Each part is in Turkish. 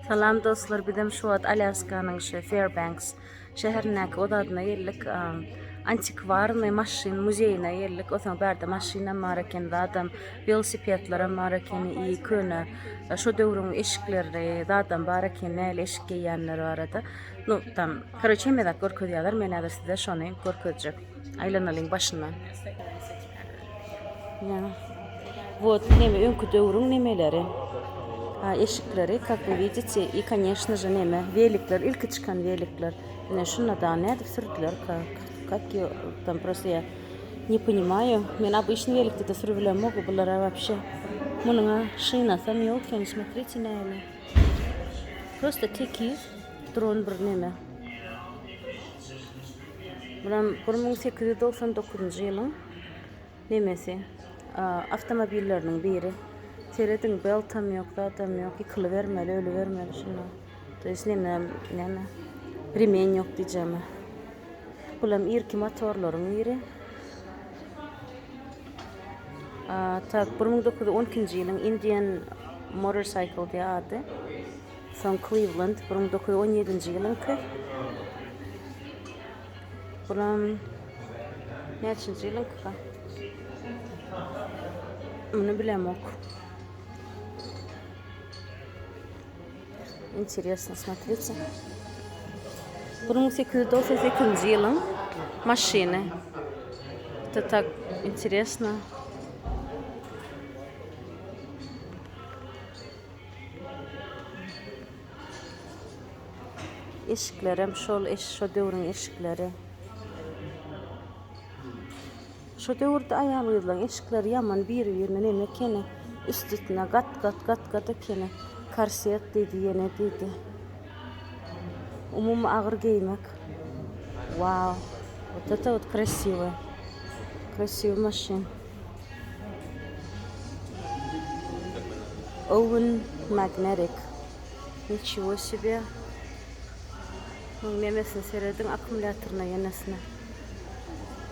Salam dostlar, bizim şu ad Alaska'nın Fairbanks şäherindäki o adına yerlik Antikwarniy maşyn muzeyine yerlik. O zaman berde maşyna marken adam velosipedlara marken iyi köne şu döwrüň eşikleri adam barken näle eşik giýenler barada. No tam korоче medak görkezýärler, men häzir size şonu görkezjek. Aylanalyň başyndan. Ya. Вот neme öňkü döwrüň nemeleri. Eşikleri, как вы видите, и, конечно же, великлер, ilk çıkan великлер. Şuna da ne sürdüler, как там просто я не понимаю. Мен обычно великте-то срывать могу, было вообще. Мунга шина, там елки, не смотрите на это. Просто тeki, drone bir neme. Buram 1899 yılın nemesi, avtomobillerinin biri. Seredin bel tam yok, adam yok, yıkılı vermeli, ölü vermeli şuna. Dolayısıyla yani rimen yok diyeceğim. Bulam irki motorların iri. Tak 1912 yılın Indian Motorcycle diye adı. Son Cleveland 1917 yılın köy. Bulam neçinci yılın köy? Bunu bilemok. Интересно, смотрите. 1898 yılın машины. Это так интересно. Eşiklerim şu döwrüň eşikleri. Şu döwürde aýalylan eşikleri yaman bir-birine neme kene üstüne gat kene. Karsiyat dedi, yine dedi. Umum ağır giymek. Wow. Вот это вот красиво. Красивый машин. Oven magnetic. Nичего себе. Memesini seyredin akümülatörüne yenesine.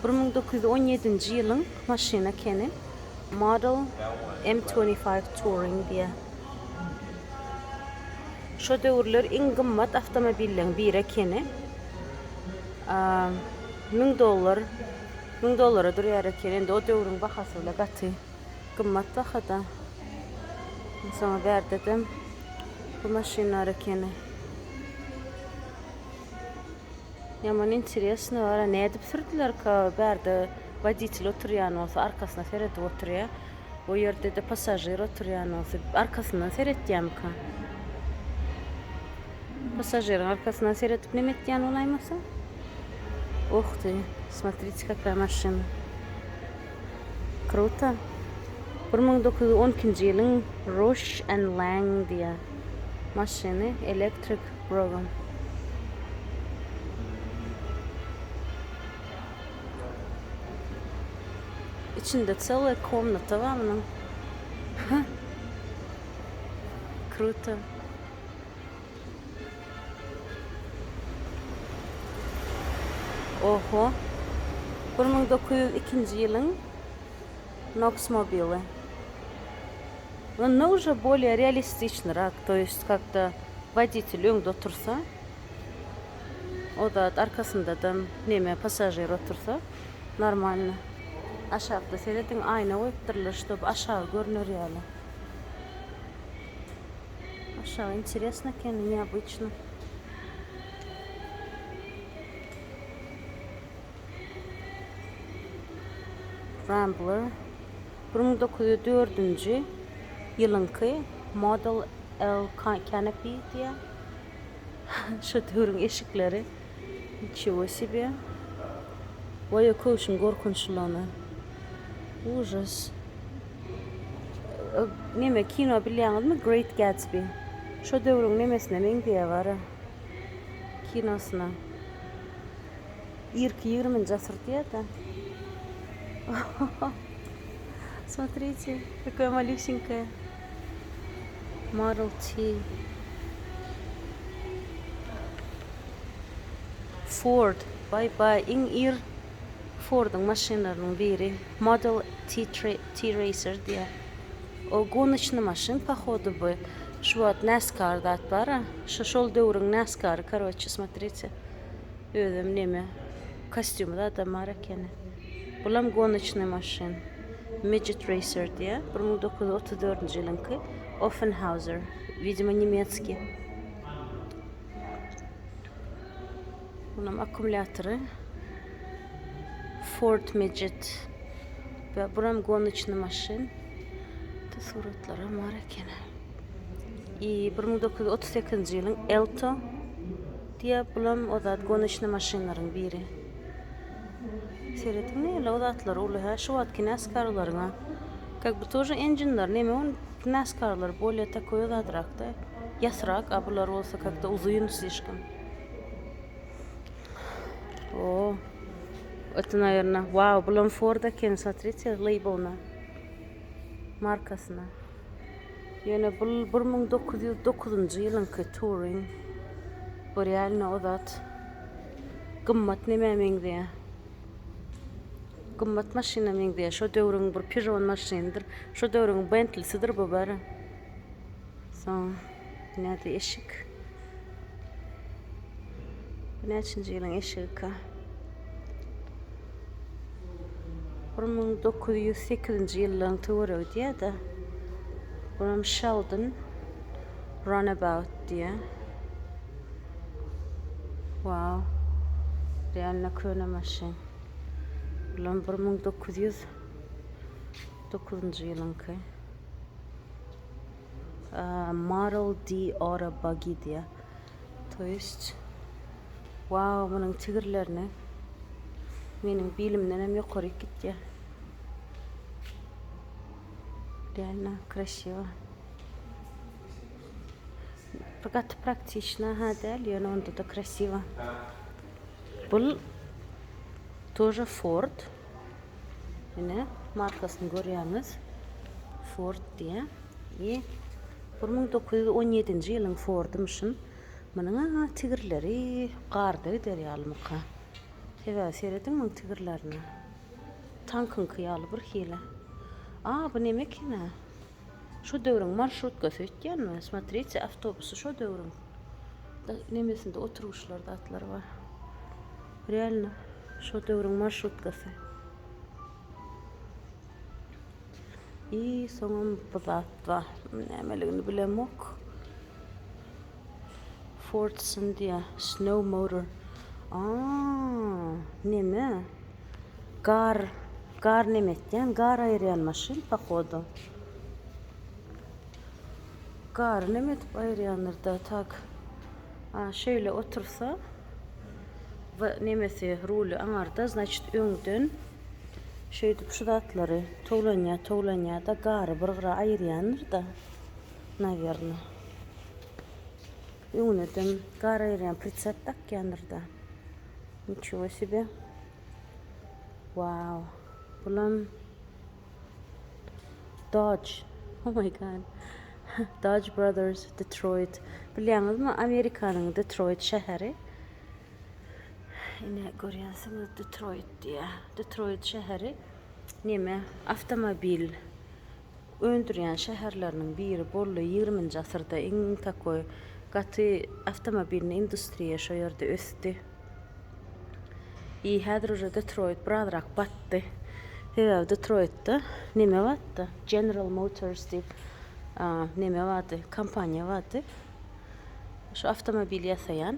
1917 yılın maşina kene. Model M25 Touring diye. Şu döwürler iň gymmat avtomobilleň biri ekeni. $1000 durýar eken. O döwrüň bahasy bilen gaty. Gymmat bahada. Soňra berdim. Bu maşynlar ekeni. Yaman интересно, ara ne edip sürdüler ka berde водитель oturýan bolsa arkasyna seredip oturýar. O ýerde de passajer oturýan bolsa arkasyndan seretýär ka. Пассажирин arkasından seyretip ne etdiğen olaymasa? Ух ты, смотрите, какая машина. Круто. 1912 yılın Rush and Lang diye maşını, electric program. İçinde целая комната var mı? Круто. Oho. 1902 yılın Nox мобили. Но уже более реалистичный, то есть как-то водитель öňde otursa, o da arkasında da neme passajer otursa normalno. Aşağıda seyredin ayna koyupdyrlar, чтобы aşağı görünür ýaly. Aşağı интересно ken, необычно. Rambler 1904 yılınki Model L Canopy diye. Şu döwrüň eşikleri. Nичего себе. Vay koşun korkunçlana. Ужас. Neme kino bilýäňizmi? Great Gatsby. Şu döwrüň nemesine meň diýe bar. Kinosuna. 20-20 asır diýe da. Смотрите, какая малюсенькая. Model T. Ford. Bye. İň Ford'un maşynlarynyň biri. Model T Racer diye. O гоночный машин, походу бы. Şu wat NASCAR dat var ha. Şol döwrüň NASCAR, короче, смотрите. Özüm neme? Kostümü da adam var ekeni. Bulam gonyçny maşyn. Midget Racer diye 1934 yılınki Offenhauser. Видимо, немецкий. Bunun akkumulatoru Ford Midget. Ve buram gonyçny maşyn. Da suratlara var ekeni. 1938 yılın Elto diye bulam o da gonyçny maşynlaryň biri. Seyrettin ne? O da atlar ulu ha. Şu atki NASCAR'larına. Как бы тоже engine-lar. Neme on NASCAR'lar более такой одадрак да. Ясрак, а bular olsa как-то uzun слишком. О, это, наверное, вау, bulam Ford'a ken, смотрите, label'na. Markasına. Yani bu 1909 yılınki touring. Bu realne odat. Gımmat neme mengde. Gımmat maşina mengde. Şu döwrüň bir Peugeot maşyndyr. Şu döwrüň Bentley'sidir bu bari. Son. Näde eşik. Näçinji yılıň eşiki? 1908 yılın touring diye de. Buram Sheldon Runabout diye. Wow. Realne köne maşyn. Bulam 1909 yılınki. Model D Auto Buggy diye. To есть wow, bunun tigirlerini benim bilimden hem yukarı gitti. Реально красиво. Fakat практично, ha değil, yani onda da красиво. Bu тоже Ford. Yine markasını görüyorsunuz. Ford diye. 1917 yılın Ford'muşum. Bunun tigirleri qarda deriyalmıqa. Heva seyredin mi tigirlerini? Tankın kıyalı bir hile. Bu neme kine? Şu döwrüň marşrutkasy ötgenmi? Смотрите, автобусы şu döwrüň. Nemesinde oturuşlarda atlar var. Реально, şu döwrüň marşrutkasy. Soňam buzat var. Nemeligini bilemok. Fordson diye snow motor. Neme? Gar nemetden gar ayırayan maşyn pohodu. Gar nemet ayırayanlarda tak. Şöyle otursa ve nemesi rulü anarda, значит öňden şöyle şudatları toğlanya da garı bir-bira ayırayanır da. Naверное. Öňden gar ayırayan pritsep takyanır da. Nичего себе. Wow. Bulam Dodge. Oh my god. Dodge Brothers, Detroit. Bilýäňizmi, Amerikanyň Detroit şäheri. Yine görýänsiniz Detroit diye. Detroit şäheri neme? Avtomobil öndürýän şäherleriň biri boldy 20-nji asyrda iň takoy gaty avtomobilni industriýa şo ýerde ösdi. Häzir уже Detroit birazrak batdy. Detroit'ta neme batdy? General Motors diýip neme batdy? Kompaniýa batdy. Şu avtomobil ýasaýan.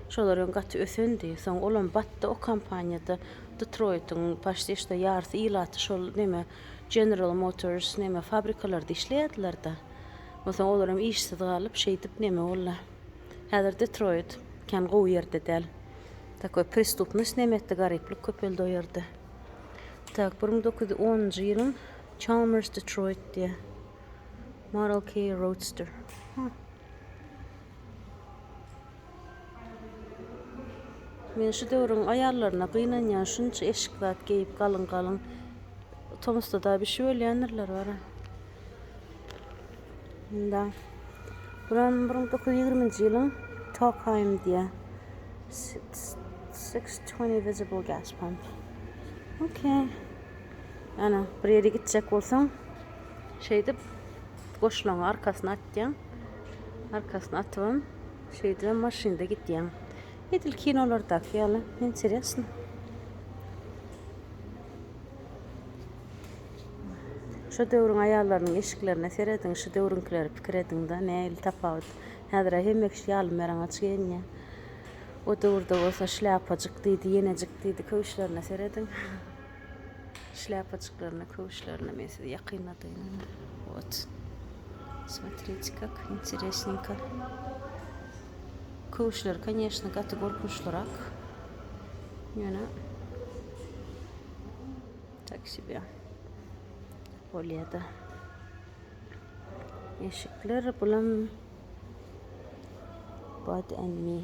Şolaryň gaty ösendi. Soň olam batdy o kompaniýada Detroit'in başda işte ýarysy ýylaty şol neme General Motors neme fabrikalarda işleýärdiler da. Soň olaram işsiz galyp şeýdip neme bolla. Häzir Detroit kan gowy ýerde däl. Takoy prestupnys nemetde gariplik köpeldi o ýerde. Tak 1910 yılın Chalmers Detroit diye. Model K Roadster. Men şu döwrüň ayarlaryna gynanýan şunça eşiklat geyip galyn. Tomusda da bir şey ölýänler var. Da. Buran 1920 yılın Talkheim diye. 620 visible gas pump. Okay. Ana bir yere gidecek olsam şeyde koşulan arkasına atacağım. Arkasına atıyorum. Şeyden maşinada gideceğim. Edil kinolarda yalı. Interesno. Şu dövrün ayarlarının eşiklerine seredin, şu dövrünkileri fikir edin da ne el tapavut. Hadra hemek şey alım veren açıgen ya. O dövrde olsa şlapacık yenecik deydi kövüşlerine seredin. Şlapacıklarına, kövüşlerine mesela yakınladığını. Вот. Смотрите, как интересненько. Көвüşler, конечно, категоркушлырак. Yani так себе. Poliyada. Eşikler bulan Bud and Me.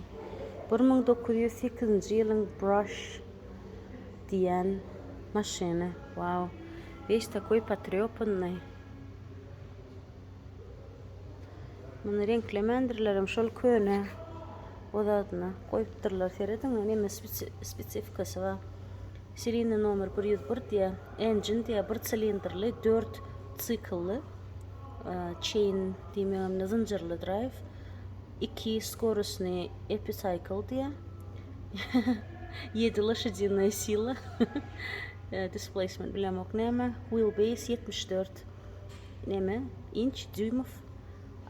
1908 yılın Brush diyen maşini. Wow. Весь такой потрёпанный. Bunu renklemendirlerim şol köne. O da adına koyuptırlar seredin. Neme spesifikası var. Serinin номер 101 diye, engine diye bir silindirli, 4 cikıllı, chain diyemem, zincirli drive, 2 скоростный epicycle diye, 7 лошадиная сила, displacement bilmem ok neme, wheelbase 74 neme, inç, düymüf,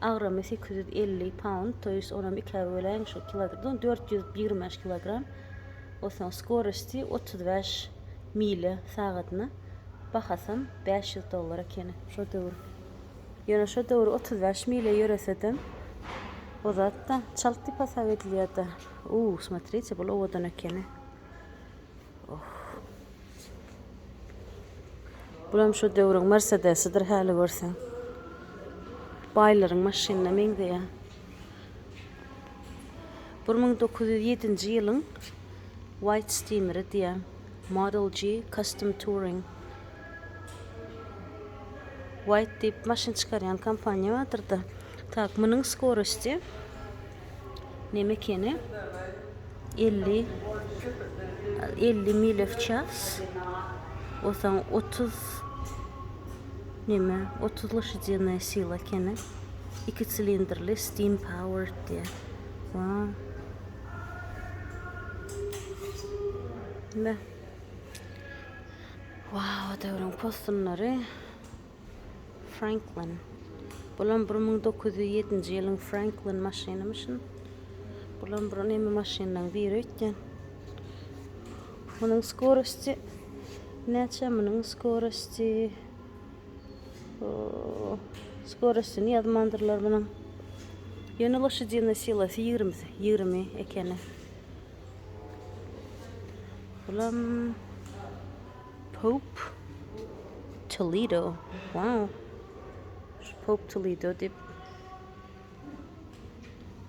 ağırlığı 850 pound, to есть onun 2 bölen şu kilogram, 420 kilogram. O zaman skorosti 35 mile saatine bakasam $500 ekeni. Şu doğru. Yani şu doğru 35 mile yürüseden o zaten çaltı pasavetliyada. Смотрите, бұл одан ekeni. Bulam şu doğru Mercedes'idir hali görsen. Bayların maşinine mende ya. 1907 yılın White Steamer diye Model G Custom Touring. White deyip maşin çıkaryan kampanya vardır da. Tak, bunun skorosti nemekeni 50 mil в час. O zaman 30 лошадиная сила kene. 2 silindirli steam powered diye. Wow. Ne? Wow, devrim postunları Franklin. Bulan 1907 yılın Franklin maşinimişin. Bulan buran emi maşindan bir ötken. Bunun skorosti neçe bunun skorosti skorosti ne admandırlar bunun. Yeni лошадиная силасы 20 ekeni. Bulan Pope Toledo. Wow. Pope Toledo deyip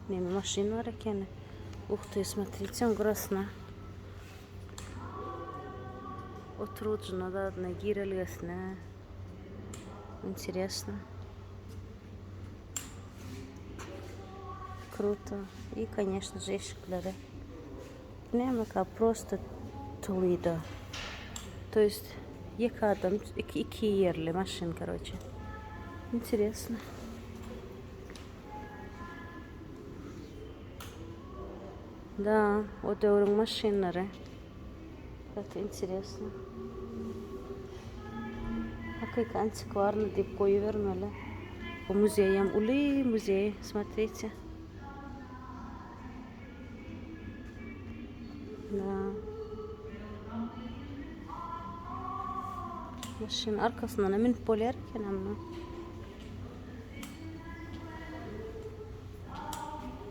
nemi maşin var ekeni. Ух ты, смотрите, он красна. Отружена, да, одна гира лесная. Интересно. Круто. И, конечно же, эшиклери. Немека просто Toledo. То есть, якадам, iki yerli машин, короче. Интересно. Да, вот эти машинары. Это интересно. Как антикварный деп koyu vermeli. Bu muzeyim, uli muzey, смотрите. Да. Maşın arkasından emin polerken ama.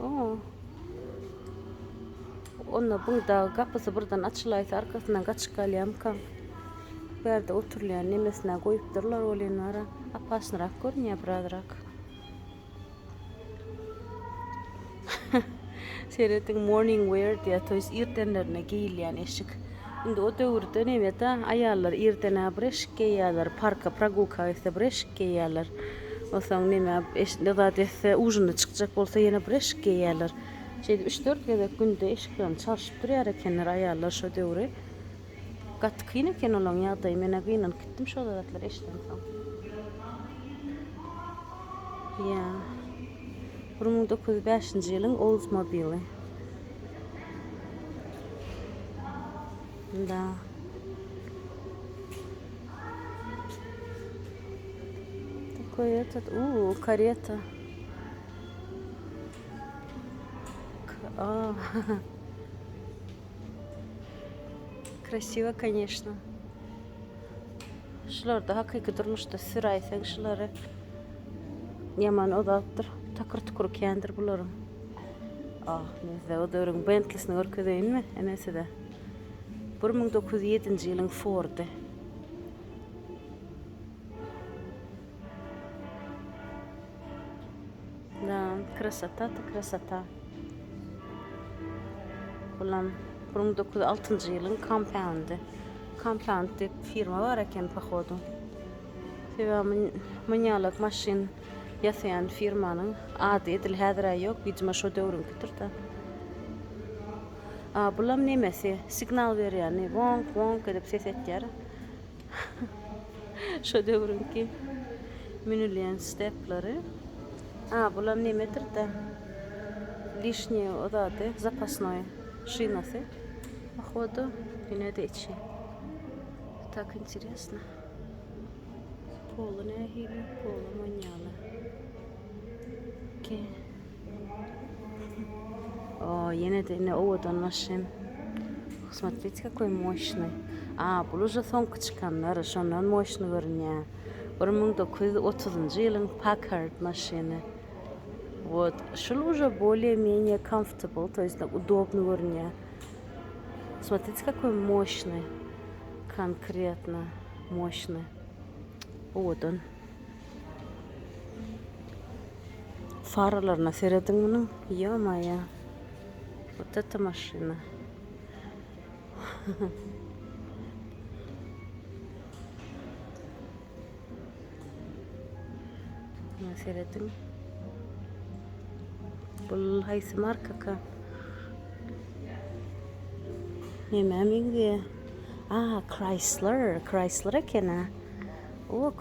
Oo. Onunla burada kapısı buradan açılaysa arkasından kaçıkalayam kan. Bu yerde oturlayan nemesine koyupdurlar olayınlara. Apasnırak görünüyor biradırak. Seyrettin morning wear diye toys irtenlerine giyilyen eşik. Şimdi o dövrde ne de ayarlar irtene breşik giyerler, parka praguka ise breşik giyerler. O zaman ne da dese ужина çıkacak olsa yine breşik giyerler. 3-4 kere günde eşiklerini çalışıp duruyor ekenler ayarlar şu dövrü. Kat kıyın eken olan yağdayım. Ben kıyınan gittim şu odadatlar eşten son. Ya. 1905 yılın Oldsmobile. Da. Такой этот, карета. Красиво, конечно. Şular da hakiki durmuşda sıraysan şuları. Yaman odattır. Takır tukur kendir bularım. Neyse o dörün Bentley'sini görkedeyin mi? Enesi de. 1907 yılın Ford'u. Da, krasata. Ulan 1906 yılın Compound dip firma var eken pahodu. Ve manyalık maşin yasayan firmanın adı edil hadra yok. Bizim şu dövrün kütürde. Bulam nemesi signal veriyor yani. Vonk edip ses etker. Şu dövrün ki menüleyen stepleri. Bulam nemedir de лишнее odada запасное шинасы. Походу, yine de içi. Так интересно. Полу нехили, полу маньяла. Ki. Yine de yine ovadan машин. Смотрите, какой мощный. Бұл уже соңғы çıkanlar, şondan мощный görünüyor. 1930 yılın Packard машины. Вот, шел уже более-менее comfortable, то есть удобно вернее. Смотрите, какой мощный, конкретно мощный. Вот он. Фараларına seyredin bunu. Ё-моё. Вот эта машина. Seyredin. Bu haysi marka ka. Yemeğim diye. Chrysler ekene.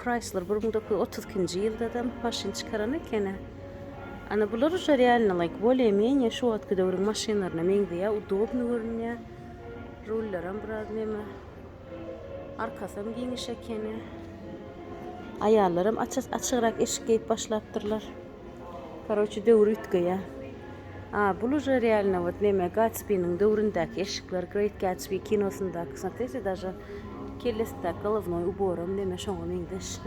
Chrysler 1932 yılda da maşin çıkaran ekene. Ana bular уже реально like более-менее şu atkı dövrün maşinlerine mengdiye удобно görünüyor. Rullerim biraz neme. Arkasım geniş ekene. Ayarlarım açıkrak eşik geyip başlattırlar. Короче, dövr ütgüye. Bu уже реально вот neme Gatsby'nin dövründeki eşikler Great Gatsby kinosundaki. Смотрите, даже kellesinde головной убором neme şoňa mengdeş.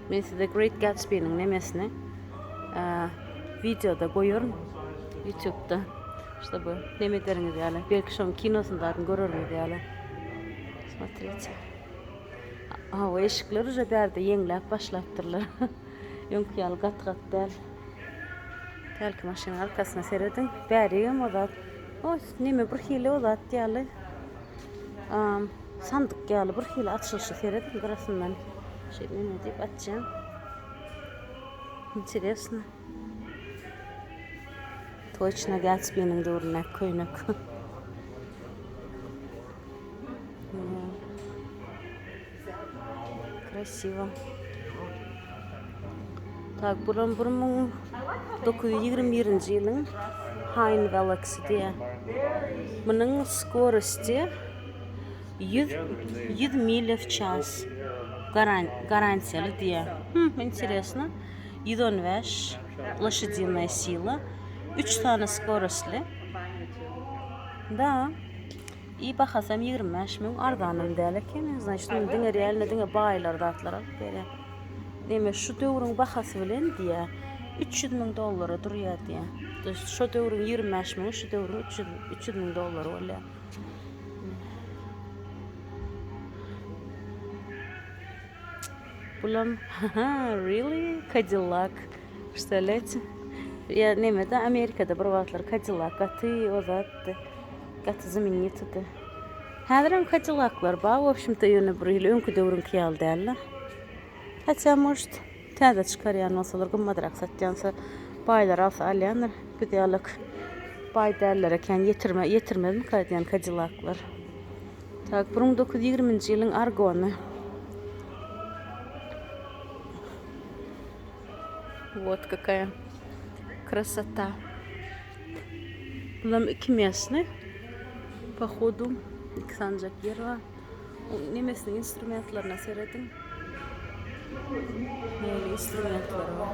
Men size Great Gatsby'nin nemesini videoda koyuyorum YouTube'da. İşte bu nemederiniz yani. Belki şoň kinosundan görürmüz yani. Смотрите. O eşikler уже berde yeňläp başlattırlar. Yönkiyal gat del. Telki maşının arkasına seyredin. Bärigem odat. Neme bir hili odat ýaly. Sandık ýaly bir hili açılışı seyredin. Garasından neme diýip açjam. Интересно. Точно Gatsby'nin döwrüne köýnek. Красиво. Так, buram 1921 yılın Heinz diye. Bunun skorosti 100 mil в час. Гарантияlı diye. Интересно. 115 лошадиная сила. 3 tane skorosli. Da. İyi bakasam 25 min ardanım derken. Значит, dinge realne dinge baylar datlara böyle. Neme şu dövrün bahası bilen diye $300,000 duruyor diye. Şu dövrün 25 min, şu dövrün $300,000 öyle. Bulam, really? Cadillac. Представляете? Я немеде Amerika'da bir vaatlar Cadillac katı o zattı. Katı знаменитый. Hadran Cadillac'lar ba, в общем-то, yönü burayla önkü dövrün kıyal derler. Hatta может təzə çıxaryan olsalar, qımmadıraq satyansa, baylar alsa alyanlar, güdəlik bay dərlər əkən yetirmədim qaydayan Cadillac'lar. Tak, 1920 yılın Argon'u. Вот какая красота. Bunlar iki mesne. Походу, iki sancak yer var. O nemesinin instrumentlarına seyredin. Böyle instrumentlar var.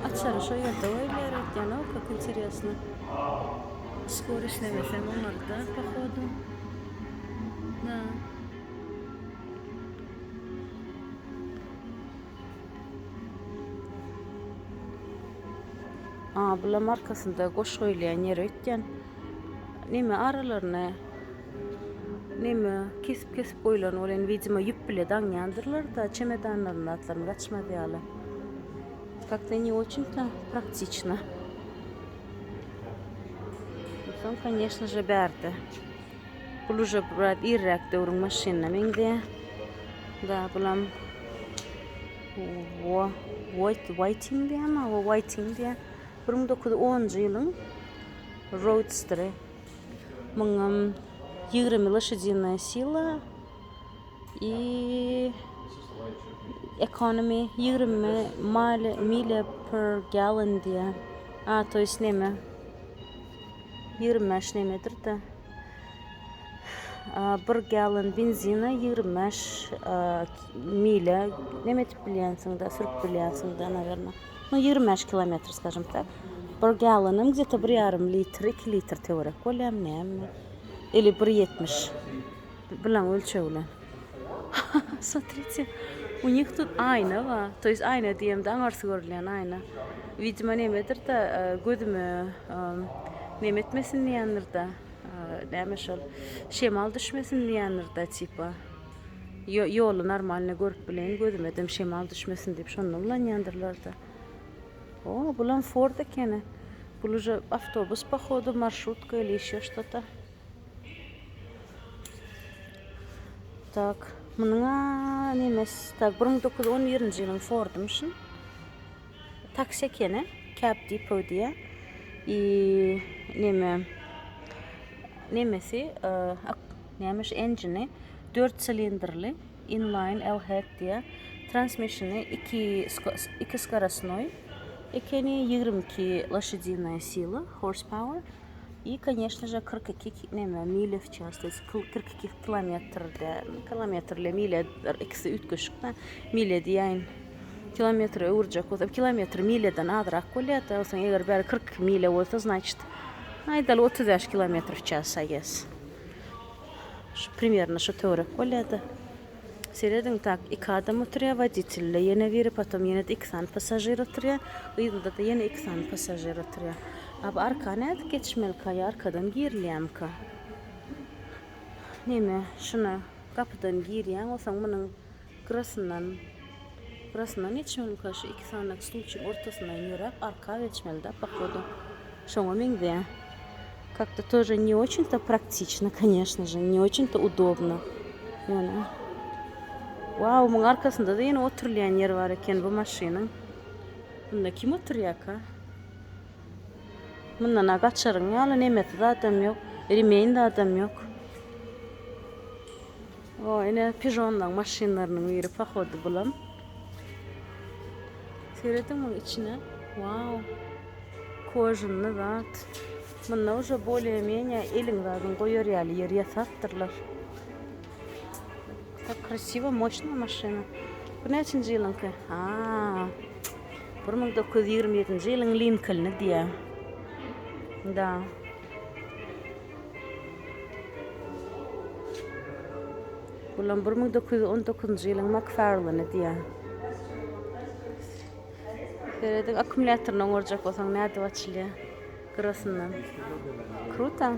Açarı şu yerde öyle yani o как интересно. Скорость немесен onlarda походу. Да. Bular markasında koş oylayan yer ötken. Neme aralarına neme kesip koyulan olan videoma yüp bile danyandırlar da çemedanlarını atlarını kaçmadı yala. Как-то не очень-то практично. Потом, конечно же, бәрді. Бұл уже брат иррәк дәурің машина менде. Да, бұлам Whiting diye ama o Whiting diye. 1910 yılın Roadster'ı. Bunun 20 лошадиная сила и экономи 20 миля per gallon diye. То есть neme? 25 nemedir de. 1 gallon benzina 25 mile. Nemet biliyorsun da, sürüp biliyorsun da, наверное. 25 kilometre, скажем так. 1 gallon'ım где-то 1,5 litre, 2 litre teorik. Kolem ne? Или 1,70. Bilen ölçeğiyle. Смотрите, у них тут ayna var. То есть ayna diyeyim de anarsı görülen ayna. Видимо nemedir de gözümü nemetmesin diyenler de. Demişler, şemal düşmesin diyenler de tipa. Yolu normaline görüp bilen gözümedim şemal düşmesin deyip şonunla ulanyanlarlar da. Bulan Ford'a kene. Бұл уже автобус, походу, маршрутка или еще что-то. Так, мына немес. Так, 1911 жылың Ford'мышын. Taksi kene, cab depot diye. Nemesi, neymiş engine'i 4 silindirli, inline LHEC diye. Transmission'ı 2 скоростной. Ekeni 22 лошадиная сила, horsepower. И, конечно же, 42 мили в час. То есть 42 kilometre mile ikisi ütküşükten mile diyen kilometre uğurcak olsa kilometre mileden adrak kolyata olsa eğer bari 40 mile olsa значит aydalı 35 kilometre в час, I guess. Примерно что teorik kolyata. Seyredin tak, iki adam oturuyor водитель, yine biri, потом yine de iki tane pasajir oturuyor, uyunda da yine iki tane pasajir oturuyor. Abi arkana geçmeli kaya, arkadan giriliyem ka. Neyme, şuna kapıdan giriyen, o zaman bunun kırasından geçmeli ka, şu iki tane stulçuk ortasından yürüp, arka geçmeli de, походу. Şuna mengde. Как-то тоже не очень-то практично, конечно же, не очень-то удобно. Yani. Wow, bunun arkasında da yine oturulayan yer var eken bu maşının. Bunda kim oturuyor ka? Bundan kaçarın ya, nemeti de adam yok. Rimeyin de adam yok. Yine pijondan maşinlarının yeri pahodu bulam. Seyredin mi içine? Wow. Kojunlu zat. Bunlar уже более-менее elin zadın koyuyor yani yer yasaktırlar. Так красиво, мощная машина. Bu ne için yılın ki? 1927 yılın Lincoln'ı diye. Da. Bulan 1919 yılın McFarlane'ı diye. Böyle akümülatörün olacak olsan nerede açılıyor? Kırasından. Kruta.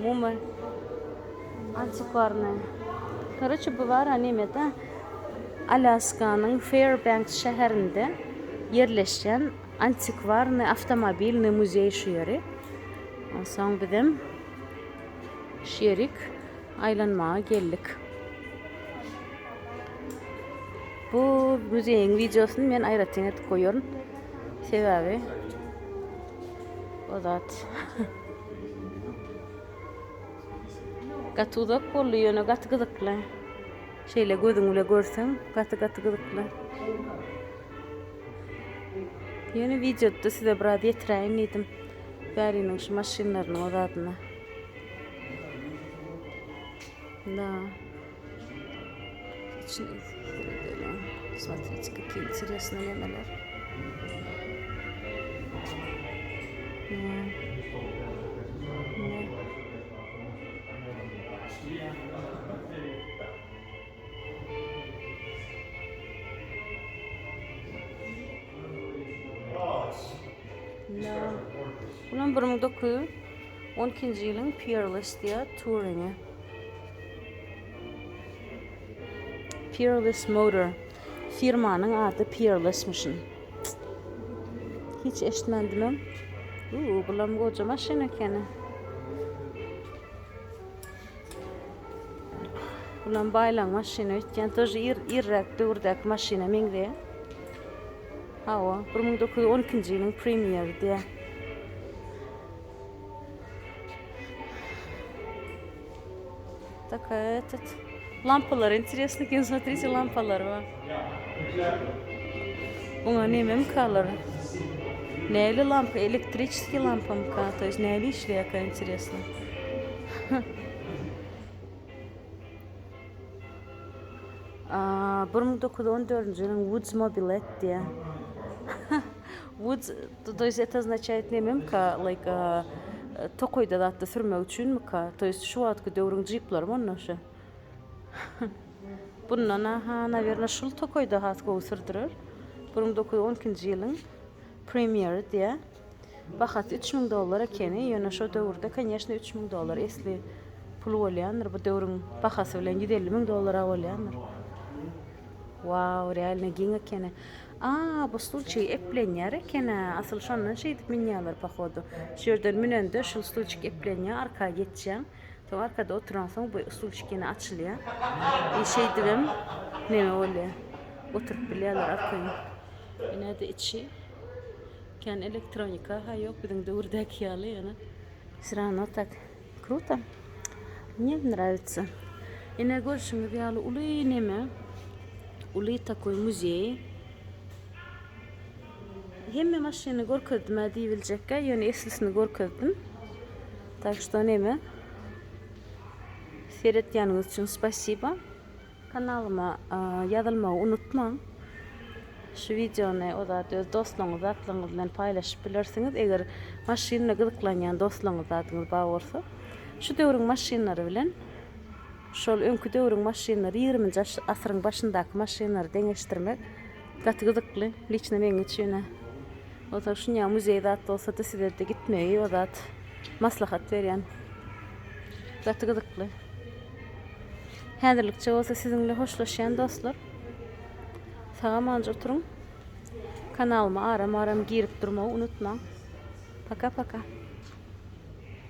Mumar. Antikwarniy. Короче, bu var animede Alaska'nın Fairbanks şäherinde yerleşen Antikwarniy avtomobilni muzeyi şu yeri. Ondan bizim şerik aylanmaya geldik. Bu müzeyin videosunu ben ayrıca koyuyorum. Sebebi o zat. Gatuda kolluyor, gatı gıdıklı. Şeyle gözünle görsem, gatı gıdıklı. Yeni videoda size burada yetireyim dedim. Bärinin şu maşynlaryň odadyna. Да. İçine girelim. Смотрите, какие интересные немелер. Bunun 1912 yılın Peerless diye touring'i. Peerless Motor. Firmanın adı Peerless'mışın. Hiç eşitmendim. Bulam koca maşyn ekeni. Bulam baylan maşyny ötken toji irrak döwürdäk maşyna meňde. Hawa 1912 yılın Premier diye. Так, этот лампалар интересно, смотрите, лампалар var. Ona nemem kalır. Neyli lampa, elektrический lampa mı ka? То есть neyli işliyor ka интересно. 1914 yılın Woods Mobilet diye. Woods, то есть это означает немем ka, like Tokoyda da atda sürmek üçün mü ka? То есть şu atkı dövrün jeeplar mı onun şu? Bundan naverna şul Tokoyda hatkı sürdürür. 1912 yılın Premier diye. Bahat $3000 ekeni, yöne şu dövrde, конечно, $3000 esli pul olyanır. Bu dövrün bahası bilen $150,000 olyanır. Wow, realne giň ekeni. Bu stulçyk eplenýär ekene. Asyl şondan şeýdip minýärler pahodu. Şerden minende şol stulçyk eplenýär, arka geçýär. To arkada oturan soň bu stulçyk ýene açylýar. Şeýdibem neme bolýar. Oturup bilýärler arkaýy. Ine de içi. Ken elektronika ýok, biziň döwürdäki ýaly ýene. Srano tak. Круто. Мне нравится. Ine görüşüňe ýaly uly neme? Uly takoy muzeyi. Hemme maşyny görkezdim diýiljekkä, ýöne eslisini görkezdim. Так что neme? Seyretýäniňiz üçin spasiba. Kanalyma ýazylmagy unutmaň. Şu videony oda öz dostlaryňyz atlaryňyz bilen paýlaşyp bilersiňiz, eger maşynyna gyzyklanýan dostlaryňyz adyňyz bar bolsa. Şu döwrüň maşynlary bilen şol öňkü döwrüň maşynlary 20-nji asyryň başyndaky maşynlary deňeşdirmek gaty gyzykly, liçne meň üçin. Oda şuňa muzeýde at bolsa da sizlerde gitmeyi oda maslahat berýän. Gaty gyzykly. Häzirlikçe bolsa sizinle hoşlaşýan dostlar. Sagamanja oturuň. Kanalyma aram girip durmagy unutmaň. Paka paka.